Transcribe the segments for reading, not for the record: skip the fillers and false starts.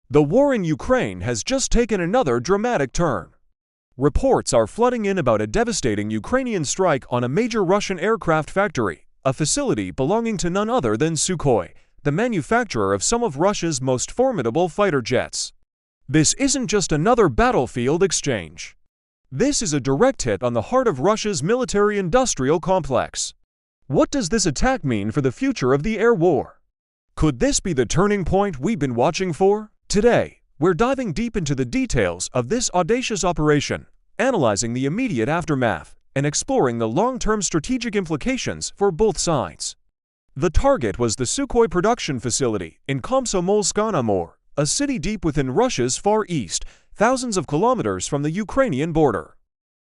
The war in Ukraine has just taken another dramatic turn. Reports are flooding in about a devastating Ukrainian strike on a major Russian aircraft factory, a facility belonging to none other than Sukhoi, the manufacturer of some of Russia's most formidable fighter jets. This isn't just another battlefield exchange. This is a direct hit on the heart of Russia's military-industrial complex. What does this attack mean for the future of the air war? Could this be the turning point we've been watching for? Today, we're diving deep into the details of this audacious operation, analyzing the immediate aftermath, and exploring the long-term strategic implications for both sides. The target was the Sukhoi production facility in Komsomolsk-on-Amur, a city deep within Russia's far east, thousands of kilometers from the Ukrainian border.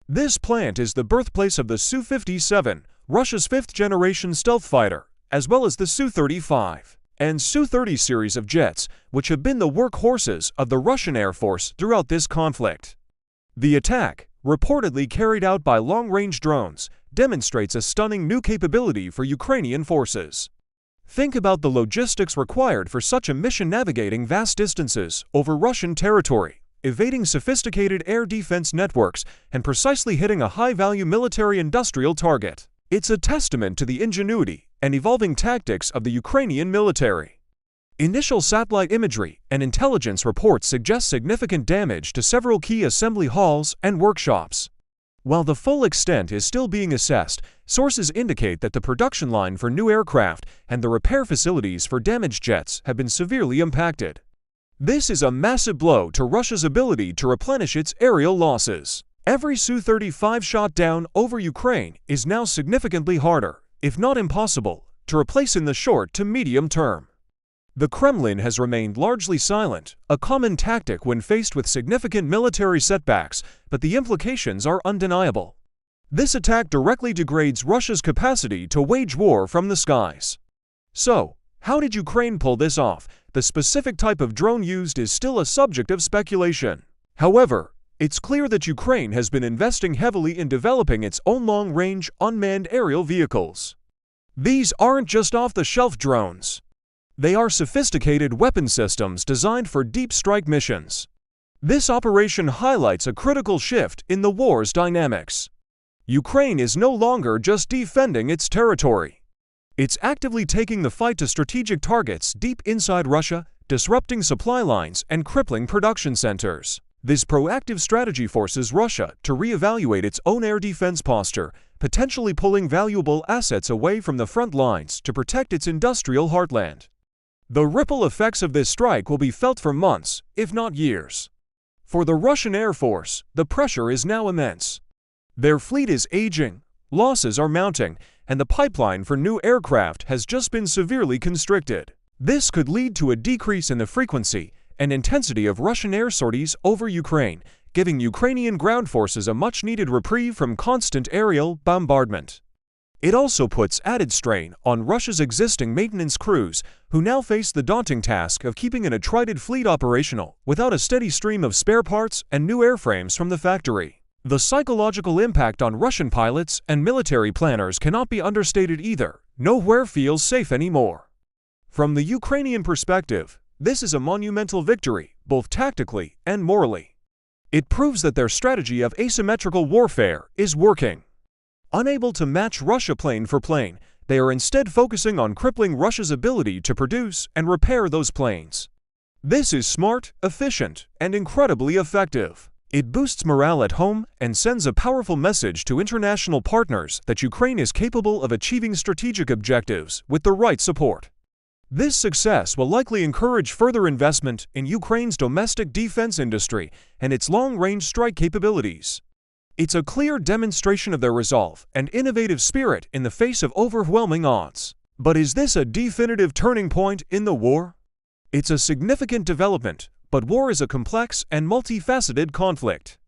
This plant is the birthplace of the Su-57, Russia's fifth-generation stealth fighter, as well as the Su-35 and Su-30 series of jets, which have been the workhorses of the Russian Air Force throughout this conflict. The attack, reportedly carried out by long-range drones, demonstrates a stunning new capability for Ukrainian forces. Think about the logistics required for such a mission navigating vast distances over Russian territory, evading sophisticated air defense networks, and precisely hitting a high-value military-industrial target. It's a testament to the ingenuity and evolving tactics of the Ukrainian military. Initial satellite imagery and intelligence reports suggest significant damage to several key assembly halls and workshops. While the full extent is still being assessed, sources indicate that the production line for new aircraft and the repair facilities for damaged jets have been severely impacted. This is a massive blow to Russia's ability to replenish its aerial losses. Every Su-35 shot down over Ukraine is now significantly harder, if not impossible, to replace in the short to medium term. The Kremlin has remained largely silent, a common tactic when faced with significant military setbacks, but the implications are undeniable. This attack directly degrades Russia's capacity to wage war from the skies. So, how did Ukraine pull this off? The specific type of drone used is still a subject of speculation. However, it's clear that Ukraine has been investing heavily in developing its own long-range, unmanned aerial vehicles. These aren't just off-the-shelf drones. They are sophisticated weapon systems designed for deep strike missions. This operation highlights a critical shift in the war's dynamics. Ukraine is no longer just defending its territory. It's actively taking the fight to strategic targets deep inside Russia, disrupting supply lines and crippling production centers. This proactive strategy forces Russia to reevaluate its own air defense posture, potentially pulling valuable assets away from the front lines to protect its industrial heartland. The ripple effects of this strike will be felt for months, if not years. For the Russian Air Force, the pressure is now immense. Their fleet is aging, losses are mounting, and the pipeline for new aircraft has just been severely constricted. This could lead to a decrease in the frequency and intensity of Russian air sorties over Ukraine, giving Ukrainian ground forces a much-needed reprieve from constant aerial bombardment. It also puts added strain on Russia's existing maintenance crews, who now face the daunting task of keeping an attrited fleet operational without a steady stream of spare parts and new airframes from the factory. The psychological impact on Russian pilots and military planners cannot be understated either. Nowhere feels safe anymore. From the Ukrainian perspective, this is a monumental victory, both tactically and morally. It proves that their strategy of asymmetrical warfare is working. Unable to match Russia plane for plane, they are instead focusing on crippling Russia's ability to produce and repair those planes. This is smart, efficient, and incredibly effective. It boosts morale at home and sends a powerful message to international partners that Ukraine is capable of achieving strategic objectives with the right support. This success will likely encourage further investment in Ukraine's domestic defense industry and its long-range strike capabilities. It's a clear demonstration of their resolve and innovative spirit in the face of overwhelming odds. But is this a definitive turning point in the war? It's a significant development, but war is a complex and multifaceted conflict.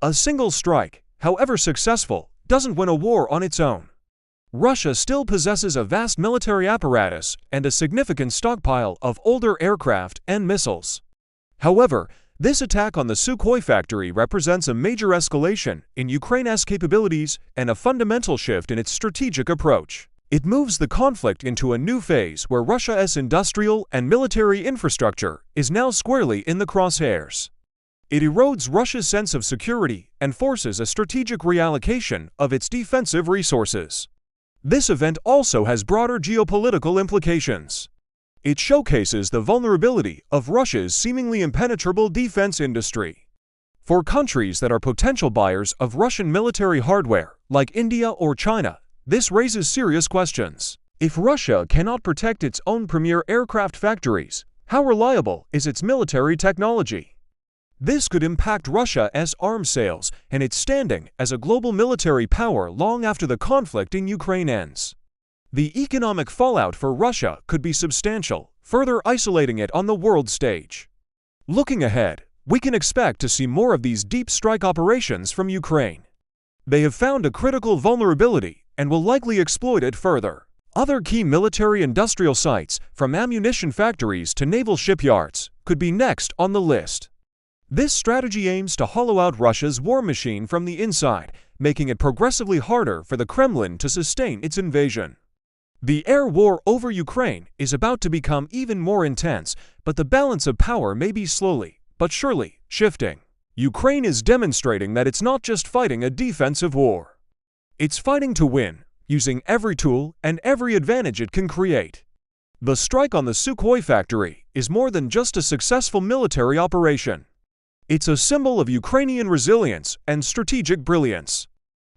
A single strike, however successful, doesn't win a war on its own. Russia still possesses a vast military apparatus and a significant stockpile of older aircraft and missiles. However, this attack on the Sukhoi factory represents a major escalation in Ukraine's capabilities and a fundamental shift in its strategic approach. It moves the conflict into a new phase where Russia's industrial and military infrastructure is now squarely in the crosshairs. It erodes Russia's sense of security and forces a strategic reallocation of its defensive resources. This event also has broader geopolitical implications. It showcases the vulnerability of Russia's seemingly impenetrable defense industry. For countries that are potential buyers of Russian military hardware, like India or China, this raises serious questions. If Russia cannot protect its own premier aircraft factories, how reliable is its military technology? This could impact Russia's arms sales and its standing as a global military power long after the conflict in Ukraine ends. The economic fallout for Russia could be substantial, further isolating it on the world stage. Looking ahead, we can expect to see more of these deep strike operations from Ukraine. They have found a critical vulnerability and will likely exploit it further. Other key military-industrial sites, from ammunition factories to naval shipyards, could be next on the list. This strategy aims to hollow out Russia's war machine from the inside, making it progressively harder for the Kremlin to sustain its invasion. The air war over Ukraine is about to become even more intense, but the balance of power may be slowly, but surely, shifting. Ukraine is demonstrating that it's not just fighting a defensive war. It's fighting to win, using every tool and every advantage it can create. The strike on the Sukhoi factory is more than just a successful military operation. It's a symbol of Ukrainian resilience and strategic brilliance.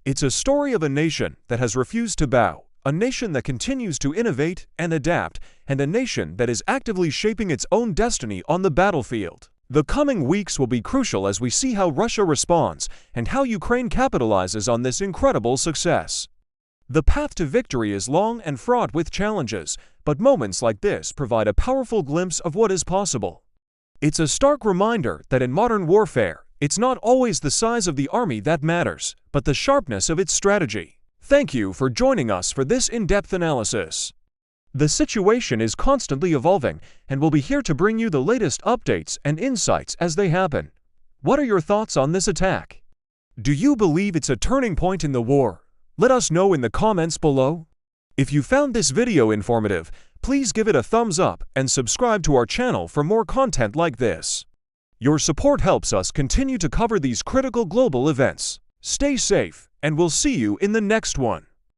It's a story of a nation that has refused to bow, a nation that continues to innovate and adapt, and a nation that is actively shaping its own destiny on the battlefield. The coming weeks will be crucial as we see how Russia responds and how Ukraine capitalizes on this incredible success. The path to victory is long and fraught with challenges, but moments like this provide a powerful glimpse of what is possible. It's a stark reminder that in modern warfare, it's not always the size of the army that matters, but the sharpness of its strategy. Thank you for joining us for this in-depth analysis. The situation is constantly evolving, and we'll be here to bring you the latest updates and insights as they happen. What are your thoughts on this attack? Do you believe it's a turning point in the war? Let us know in the comments below. If you found this video informative, please give it a thumbs up and subscribe to our channel for more content like this. Your support helps us continue to cover these critical global events. Stay safe, and we'll see you in the next one.